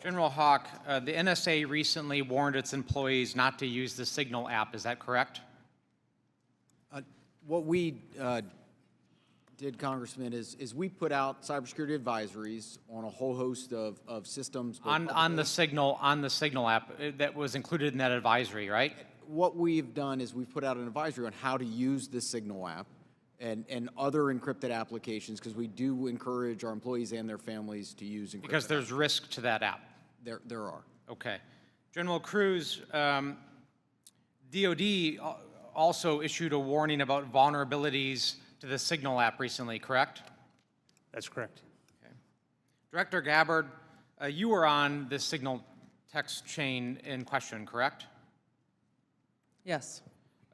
General Hawk, the NSA recently warned its employees not to use the Signal app. Is that correct? What we did, Congressman, is we put out cybersecurity advisories on a whole host of systems. On the Signal app that was included in that advisory, right? What we've done is we've put out an advisory on how to use the Signal app and other encrypted applications, because we do encourage our employees and their families to use encrypted. Because there's risk to that app. There are. Okay. General Cruz, DOD also issued a warning about vulnerabilities to the Signal app recently, correct? That's correct. Okay. Director Gabbard, you were on the Signal text chain in question, correct? Yes.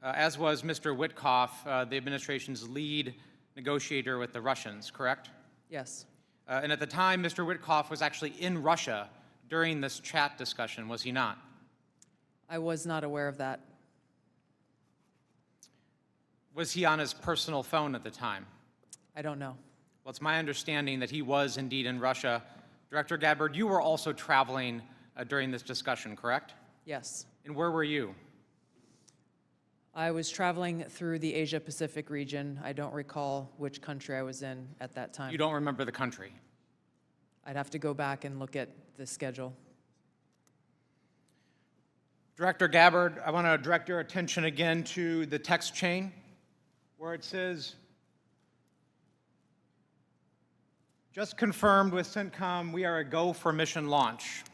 As was Mr. Witkoff, the administration's lead negotiator with the Russians, correct? Yes. And at the time, Mr. Witkoff was actually in Russia during this chat discussion, was he not? I was not aware of that. Was he on his personal phone at the time? I don't know. Well, it's my understanding that he was indeed in Russia. Director Gabbard, you were also traveling during this discussion, correct? Yes. And where were you? I was traveling through the Asia-Pacific region. I don't recall which country I was in at that time. You don't remember the country? I'd have to go back and look at the schedule. Director Gabbard, I want to direct your attention again to the text chain where it says, just confirmed with CENTCOM, we are a go for mission launch.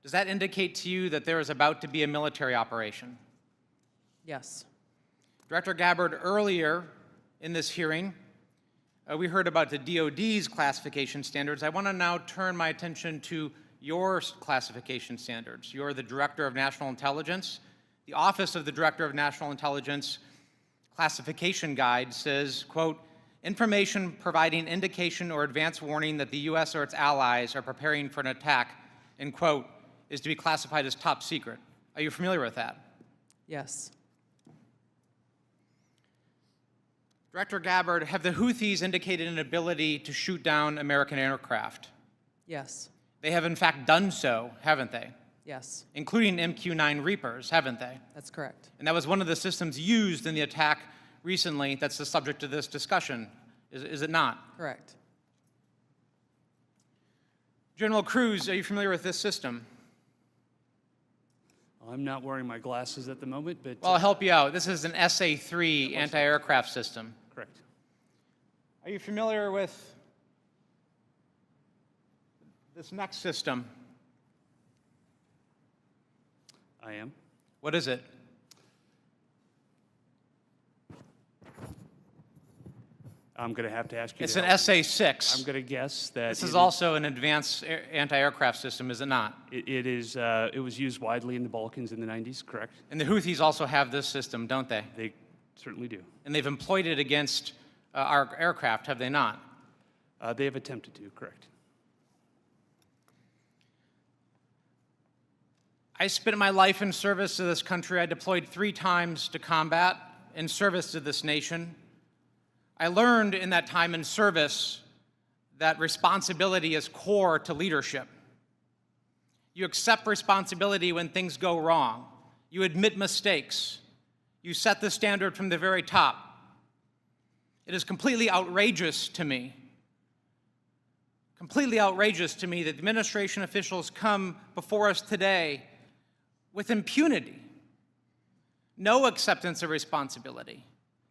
Does that indicate to you that there is about to be a military operation? Yes. Director Gabbard, earlier in this hearing, we heard about the DOD's classification standards. I want to now turn my attention to your classification standards. You're the Director of National Intelligence. The Office of the Director of National Intelligence classification guide says, quote, information providing indication or advance warning that the U.S. or its allies are preparing for an attack, end quote, is to be classified as top secret. Are you familiar with that? Yes. Director Gabbard, have the Houthis indicated an ability to shoot down American aircraft? Yes. They have in fact done so, haven't they? Yes. Including MQ-9 Reapers, haven't they? That's correct. And that was one of the systems used in the attack recently that's the subject of this discussion, is it not? Correct. General Cruz, are you familiar with this system? I'm not wearing my glasses at the moment, but... Well, I'll help you out. This is an SA-3 anti-aircraft system. Correct. Are you familiar with this next system? I am. What is it? I'm going to have to ask you. It's an SA-6. I'm going to guess that this is also an advanced anti-aircraft system, is it not? It is. It was used widely in the Balkans in the 90s, correct? And the Houthis also have this system, don't they? They certainly do. And they've employed it against our aircraft, have they not? They have attempted to, correct. I spent my life in service to this country. I deployed 3 times to combat in service to this nation. I learned in that time in service that responsibility is core to leadership. You accept responsibility when things go wrong. You admit mistakes. You set the standard from the very top. It is completely outrageous to me that administration officials come before us today with impunity, no acceptance of responsibility,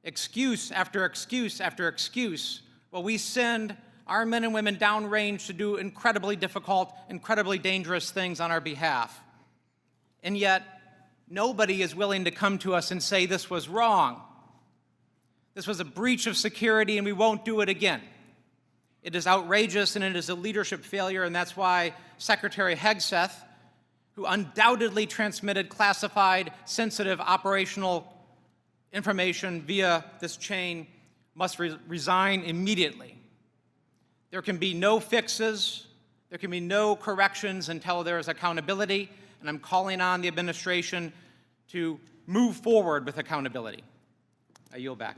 excuse after excuse after excuse, while we send our men and women downrange to do incredibly difficult, incredibly dangerous things on our behalf. And yet, nobody is willing to come to us and say this was wrong. This was a breach of security and we won't do it again. It is outrageous and it is a leadership failure, and that's why Secretary Hegseth, who undoubtedly transmitted classified, sensitive operational information via this chain, must resign immediately. There can be no fixes, there can be no corrections until there is accountability, and I'm calling on the administration to move forward with accountability. I yield back.